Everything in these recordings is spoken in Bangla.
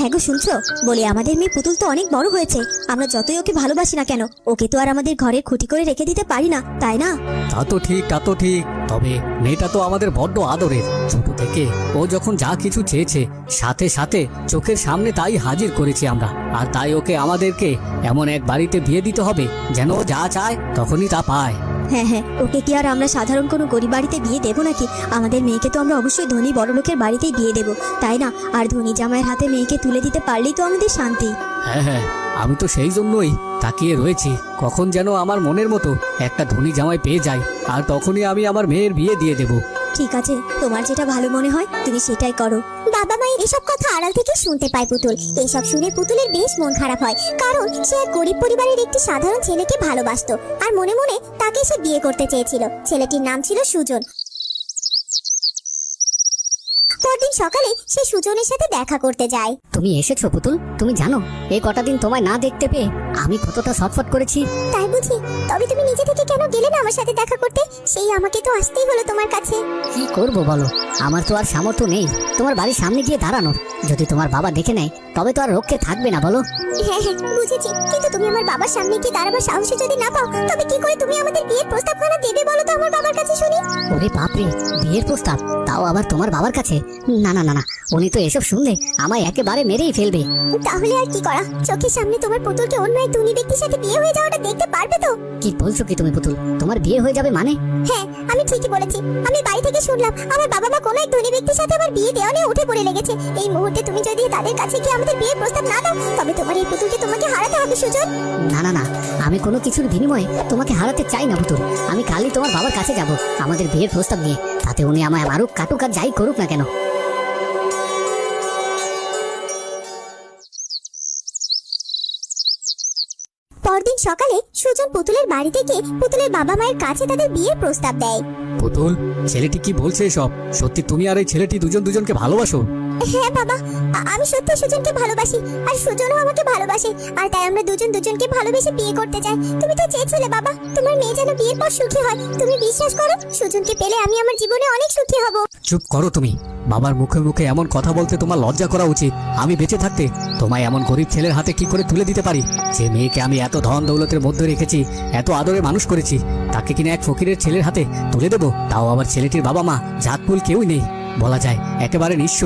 হ্যাঁ গো, শুনছো? বলি আমাদের মেয়ে পুতুল তো অনেক বড় হয়েছে। আমরা যতই ওকে ভালোবাসি না কেন, ওকে তো আর আমাদের ঘরের খুঁটি করে রেখে দিতে পারি না, তাই না? তা তো ঠিক, তা তো ঠিক। তবে মেয়েটা তো আমাদের বড্ড আদরের। ছোট থেকে ও যখন যা কিছু চেয়েছে সাথে সাথে চোখের সামনে তাই হাজির করেছি আমরা। আর তাই ওকে আমাদেরকে এমন এক বাড়িতে বিয়ে দিতে হবে যেন ও যা চায় তখনই তা পায়। হ্যাঁ হ্যাঁ, ওকে কি আর আমরা সাধারণ কোনো গরিব বাড়িতে বিয়ে দেবো নাকি? আমাদের মেয়েকে তো আমরা অবশ্যই ধনী বড়লোকের বাড়িতেই বিয়ে দেবো, তাই না? আর ধনী জামাইয়ের হাতে মেয়েকে তুলে দিতে পারলেই তো আমাদের শান্তি। হ্যাঁ হ্যাঁ, আমি তো সেই জন্যই তাকিয়ে রয়েছি কখন যেন আমার মনের মতো একটা ধনী জামাই পেয়ে যাই, আর তখনই আমি আমার মেয়ের বিয়ে দিয়ে দেব। ঠিক আছে, তোমার যেটা ভালো মনে হয় তুমি সেটাই করো। বাবা মায়ের এসব কথা আড়াল থেকে শুনতে পায় পুতুল। এসব শুনে পুতুলের বেশ মন খারাপ হয়, কারণ সে এক গরিব পরিবারের একটি সাধারণ ছেলেকে ভালোবাসতো আর মনে মনে তাকে সে বিয়ে করতে চেয়েছিল। ছেলেটির নাম ছিল সুজন। পরদিন সকালে সে সুজনের সাথে দেখা করতে যায়। তুমি এসেছো পুতুল? তুমি জানো এই কটা দিন তোমায় না দেখতে পেয়ে আমি কতটা ছটফট করেছি। তাই বুঝি? তবে তুমি নিজে থেকে কেন গেলে না আমার সাথে দেখা করতে? সেই আমাকে তো আসতেই হলো তোমার কাছে। কি করব বলো, আমার তো আর সামর্থ্য নেই তোমার বাড়ির সামনে গিয়ে দাঁড়ানোর। যদি তোমার বাবা দেখে নেয় তবে তো আর রক্ষে থাকবে না, বলো? হ্যাঁ হ্যাঁ বুঝেছি, কিন্তু তুমি আমার বাবার সামনে গিয়ে দাঁড়াবার সাহসী যদি না পাও, তবে কি করে তুমি আমাদের বিয়ের প্রস্তাবখানা দেবে বলো তো আমার বাবার কাছে শুনি? ওরে বাপরে, বিয়ের প্রস্তাব, তাও আবার তোমার বাবার কাছে? না না না না, উনি তো এসব শুনলে আমায় একেবারে মেরেই ফেলবে। তাহলে আর কি করা? চোখের সামনে তোমার পুতুলকে অন্য এক ধনী ব্যক্তির সাথে বিয়ে হয়ে যাওয়াটা দেখতে পারবে তো? কি বলছো কি তুমি পুতুল? তোমার বিয়ে হয়ে যাবে মানে? হ্যাঁ, আমি ঠিকই বলেছি। আমি বাড়ি থেকে শুনলাম আমার বাবা মা কোনো এক ধনী ব্যক্তির সাথে আমার বিয়ে দেওয়া নিয়ে উঠে পড়ে লেগেছে। এই মুহূর্তে তুমি যদি তাদের কাছে গিয়ে আমাদের বিয়ের প্রস্তাব না দাও, তবে তোমার এই পুতুলকে তোমাকে হারাতে হবে সুজন। না না না, আমি কোনো কিছুর বিনিময়ে তোমাকে হারাতে চাই না পুতুল। আমি কালই তোমার বাবার কাছে যাব আমাদের বিয়ের প্রস্তাব নিয়ে, তাতে উনি আমায় মারুক কাটুক আর যাই করুক না কেন। পরদিন সকালে সুজন পুতুলের বাড়িতে গিয়ে পুতুলের বাবা মায়ের কাছে তাদের বিয়ের প্রস্তাব দেয়। পুতুল, ছেলেটি কি বলছে এসব? সত্যি তুমি আর এই ছেলেটি দুজন দুজনকে ভালোবাসো? হ্যাঁ বাবা, আমি সত্যি সুজনকে ভালোবাসি আর সুজনও আমাকে ভালোবাসে, আর তাই আমরা দুজন দুজনকে ভালোবেসে বিয়ে করতে চাই। তুমি তো চেয়েছিলে বাবা তোমার মেয়ে যেন বিয়ের পর সুখী হয়। তুমি বিশ্বাস করো, সুজনকে পেলে আমি আমার জীবনে অনেক সুখী হব। চুপ করো তুমি। বাবার মুখে মুখে এমন কথা বলতে তোমার লজ্জা করা উচিত। আমি বেঁচে থাকতে তোমায় এমন গরিব ছেলের হাতে কি করে তুলে দিতে পারি? যে মেয়েকে আমি এত ধন দৌলতের মধ্যে রেখেছি, এত আদরে মানুষ করেছি, তাকে কিনা এক ফকিরের ছেলের হাতে তুলে দেবো? তাও আবার ছেলেটির বাবা মা জাতকুল কেউই নেই, বলা যায় একেবারে নিঃস্ব।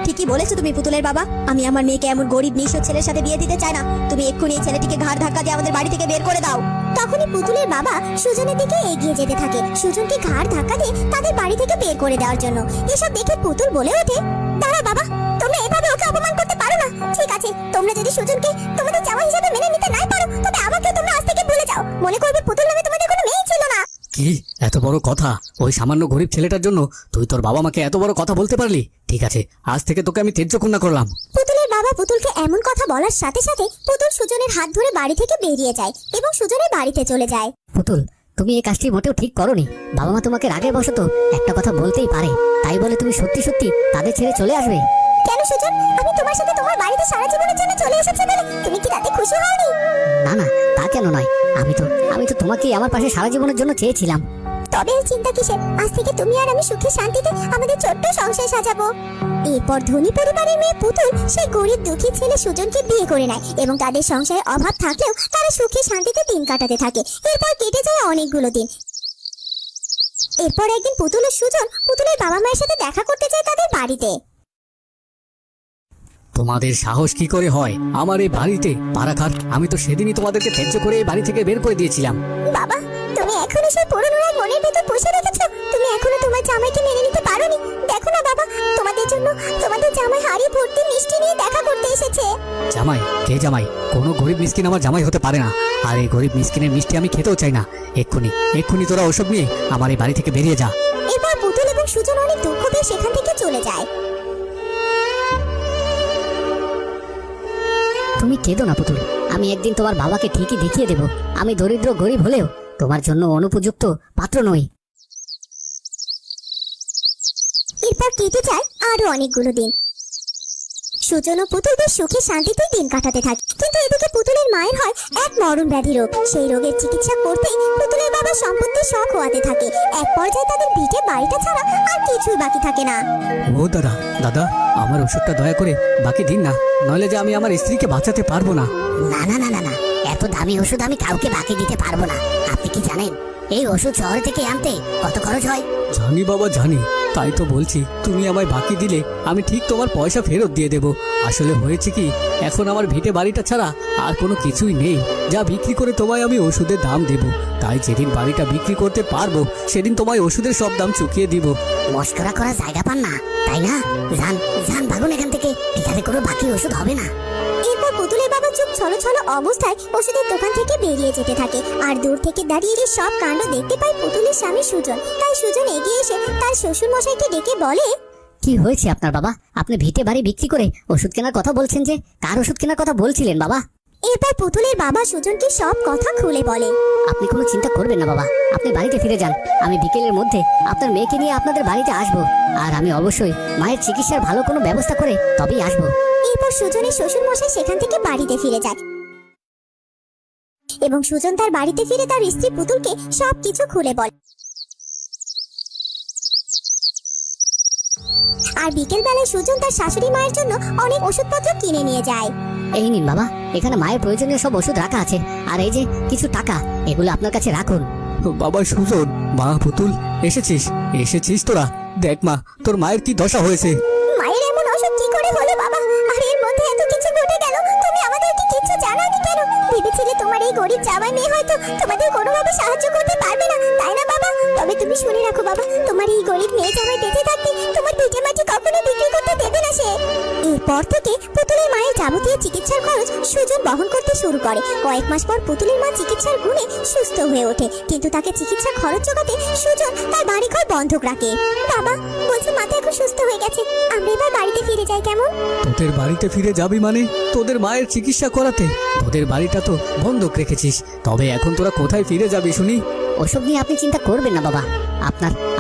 ঠিকই বলেছো তুমি পুতুলের বাবা। আমি আমার মেয়েকে এমন গরিব নিঃস্ব ছেলের সাথে বিয়ে দিতে চাই না। তুমি এক্ষুনি এই ছেলেটিকে ঘাড় ধাক্কা দিয়ে আমাদের বাড়ি থেকে বের করে দাও। তখনই পুতুলের বাবা সুজনের দিকে এগিয়ে যেতে থাকে, সুজনকে ঘাড় ধাক্কা দিয়ে তাদের বাড়ি থেকে বের করে দেওয়ার জন্য। এসব দেখে পুতুল বলে ওঠে, দাঁড়া বাবা, তোমরা এভাবে ওকে অপমান করতে পারো না। ঠিক আছে, তোমরা যদি সুজনকে তোমাদের জামাই হিসেবে মেনে নিতে নাই পারো, তবে আমাকে তোমরা আজ থেকে ভুলে যাও। মনে করবে পুতুল নামে তোমাদের কোনো মেয়ে ছিল না। কি এত বড় কথা? ওই সামান্য গরিব ছেলেটার জন্য তুই তোর বাবা মাকে এত বড় কথা বলতে পারলি? ঠিক আছে, আজ থেকে তোকে আমি ত্যায্য কন্যা করলাম। পুতুলের বাবা পুতুলকে এমন কথা বলার সাথে সাথে পুতুল সুজনের হাত ধরে বাড়ি থেকে বেরিয়ে যায় এবং সুজনের বাড়িতে চলে যায়। পুতুল, তুমি এই কাজটি মোটেও ঠিক করোনি। বাবা মা তোমাকে রাগের বশত একটা কথা বলতেই পারে, তাই বলে তুমি সত্যি সত্যি তাদের ছেড়ে চলে আসবে? কেন সুজন, আমি তোমার সাথে তোমার বাড়িতে সারা জীবনের জন্য চলে এসেছি বলে তুমি কি তাতে খুশি হওনি? না না, তা কেন নয়। আমি তো তোমাকেই আমার পাশে সারা জীবনের জন্য চেয়েছিলাম। তবে এই চিন্তা কিসের? আজ থেকে তুমি আর আমি সুখে শান্তিতে আমাদের ছোট্ট সংসার সাজাবো। এরপর ধনী পরিবারের মেয়ে পুতুল সেই গরিব দুঃখী ছেলে সুজনকে বিয়ে করে নেয় এবং তাদের সংসারে অভাব থাকলেও তারা সুখে শান্তিতে দিন কাটাতে থাকে। এরপর কেটে যায় অনেকগুলো দিন। এরপর একদিন পুতুল ও সুজন পুতুলের বাবা মায়ের সাথে দেখা করতে যায় তাদের বাড়িতে। তোমাদের সাহস কি করে হয় আমার এই বাড়িতে পারাখার? আমি তো সেদিনই তোমাদেরকে ত্যায্য করে এই বাড়ি থেকে বের করে দিয়েছিলাম। বাবা, তুমি এখনো সেই পুরনো রাগ মনের ভিতর পুষে রেখেছো। তুমি এখনো তোমার জামাইকে মেনে নিতে পারোনি। দেখো না বাবা, তোমাদের জন্য তোমাদের জামাই হাড়ি ভর্তি মিষ্টি নিয়ে দেখা করতে এসেছে। জামাই? কে জামাই? কোনো গরিব মিসকিন আমার জামাই হতে পারে না। আর এই গরিব মিসকিনের মিষ্টি আমি খেতেও চাই না। এক্ষুনি তোরা ওসব নিয়ে আমার এই বাড়ি থেকে বেরিয়ে যা। এরপর পুতুল এবং সুজন অনেক দুঃখ পেয়ে সেখান থেকে চলে যায়। তুমি কেঁদো না পুতুল, আমি একদিন তোমার বাবাকে ঠিকই দেখিয়ে দেব আমি দরিদ্র গরিব হলেও তোমার জন্য অনুপযুক্ত পাত্র নই। এরপর কেটে যায় আরো অনেকগুলো দিন। সুজন ও পুতুল বেশ সুখে শান্তিতে দিন কাটাতে থাকে, কিন্তু এদিকে পুতুলের মায়ের হয় এক মরণ ব্যাধি রোগ। সেই রোগের চিকিৎসা করতেই পুতুলের বাবা সম্পত্তির শখ হওয়াতে থাকে। এক পর্যায়ে তাদের ভিটে বাড়িটা ছাড়া আর কিছুই বাকি থাকে না। ও দাদা, দাদা, আমার আমার ওষুধটা দয়া করে বাকি দিন না, নইলে যে আমি আমার স্ত্রীকে বাঁচাতে পারবো না। না না না না না, এত দামি ওষুধ আমি কাউকে বাকি দিতে পারবো না। আপনি কি জানেন এই ওষুধ শহর থেকে আনতে কত খরচ হয়? জানি বাবা জানি, তাই তো বলছি তুমি আমায় বাকি দিলে আমি ঠিক তোমার পয়সা ফেরত দিয়ে দেব। আসলে হয়েছে কি, এখন আমার ভিটে বাড়িটা ছাড়া আর কোনো কিছুই নেই যা বিক্রি করে তোমায় আমি ওষুধের দাম দেব। তাই যেদিন বাড়িটা বিক্রি করতে পারবো সেদিন তোমায় ওষুধের সব দাম চুকিয়ে দিব। মস্করা করার জায়গা পান না, তাই না? যান যান, ভাগুন এখান থেকে, এখানে কোনো বাকি ওষুধ হবে না। এরপর পুতুলের বাবা চুপ ছলো ছলো অবস্থায় ওষুধের দোকান থেকে বেরিয়ে যেতে থাকে। আর দূর থেকে দাঁড়িয়ে যে সব কাণ্ড দেখতে পায় পুতুলের স্বামী সুজন। তাই সুজন এগিয়ে এসে তার শ্বশুর মশাইকে ডেকে বলে, কি হয়েছে আপনার বাবা? আপনি ভিটে বাড়ি বিক্রি করে ওষুধ কেনার কথা বলছেন যে, কার ওষুধ কেনার কথা বলছিলেন বাবা? এরপর পুতুলের বাবা সুজনকে সব কথা খুলে বলে। আপনি কোনো চিন্তা করবেন না বাবা, আপনি বাড়িতে ফিরে যান। আমি বিকেলের মধ্যে আপনার মেয়েকে নিয়ে আপনাদের বাড়িতে আসবো, আর আমি অবশ্যই মায়ের চিকিৎসার ভালো কোনো ব্যবস্থা করে তবেই আসবো। এরপর সুজনের শ্বশুর মশাই সেখান থেকে বাড়িতে ফিরে যায় এবং সুজন তার বাড়িতে ফিরে তার স্ত্রী পুতুলকে সবকিছু খুলে বলে। আর বিকেল বেলায় সুজন তার শাশুড়ি মায়ের জন্য অনেক ওষুধপত্র কিনে নিয়ে যায়। এই নিন বাবা, এখানে মায়ের প্রয়োজনীয় সব ওষুধ রাখা আছে, আর এই যে কিছু টাকা, এগুলো আপনার কাছে রাখুন। বাবা সুজন, মা পুতুল, এসেছিস এসেছিস তোরা? দেখ মা, তোর মায়ের কি দশা হয়েছে। মায়ের এমন অসুখ কি করে হলো বাবা? আর এর মধ্যে এত কিছু ঘটে গেল, তুমি আমাদেরকে কিছু জানাওনি কেন? ভেবেছিলে তোমার এই গরিব জামাই মেয়ে হয়তো তোমাদের কোনোভাবে সাহায্য করতে পারবে না, তাই না বাবা? তবে তুমি শুনে রাখো বাবা, তোমার এই গরিব মেয়ে জামাই বেঁচে থাকতে তোমার পিঠে মাটি কখনো বিক্রি করতে দেবে না সে। এরপর থেকে পুতুলের মায়ের যাবতীয় চিকিৎসার খরচ সুজন বহন করতে শুরু করে। কয়েক মাস পর পুতুলের মা চিকিৎসার গুণে সুস্থ হয়ে ওঠে, কিন্তু তাকে চিকিৎসা খরচ জোগাতে সুজন তার বাড়িঘর বন্ধক রাখে। বাবা বলছে মাথা এখন সুস্থ হয়ে গেছে, আমরা এবার বাড়িতে ফিরে যাই কেমন? তোদের বাড়িতে ফিরে যাবি মানে তোদের মায়ের চিকিৎসা করাতে? তোদের বাড়িটা তো বন্ধক রেখেছিস, তবে এখন তোরা কোথায় ফিরে যাবি শুনি? ওসব নিয়ে আপনি চিন্তা করবেন না বাবা।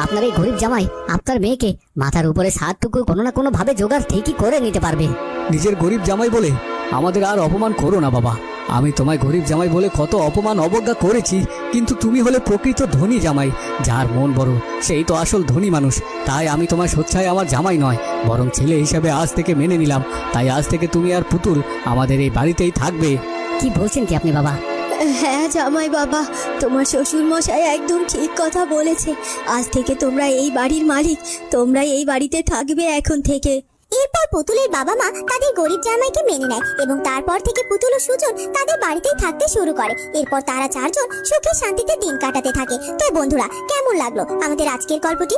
আপনার এই গরিব জামাই আপনার মেয়েকে মাথার উপরে সাতটুকু কোনো না কোনো ভাবে জোগাড় ঠিকই করে নিতে পারবে। নিজের গরিব জামাই বলে আমাদের আর অপমান করো না বাবা। আমি তোমায় গরিব জামাই বলে কত অপমান অবজ্ঞা করেছি, কিন্তু তুমি হলে প্রকৃত ধনী জামাই, যার মন বড় সেই তো আসল ধনী মানুষ। তাই আমি তোমার স্বেচ্ছায় আমার জামাই নয়, বরং ছেলে হিসাবে আজ থেকে মেনে নিলাম। তাই আজ থেকে তুমি আর পুতুল আমাদের এই বাড়িতেই থাকবে। কি বলছেন কি আপনি বাবা? হ্যাঁ জামাই বাবা, তোমার শ্বশুর মশাই একদম ঠিক কথা বলেছে। আজ থেকে তোমরা এই বাড়ির মালিক, তোমরা এই বাড়িতে থাকবে এখন থেকে। এরপর পুতুলের বাবা মা তাদের গরিব জামাইকে মেনে নেয় এবং তারপর থেকে পুতুল ও সুজন তাদের বাড়িতেই থাকতে শুরু করে। এরপর তারা চারজন সুখে শান্তিতে দিন কাটাতে থাকে। তো বন্ধুরা, কেমন লাগলো আমাদের আজকের গল্পটি?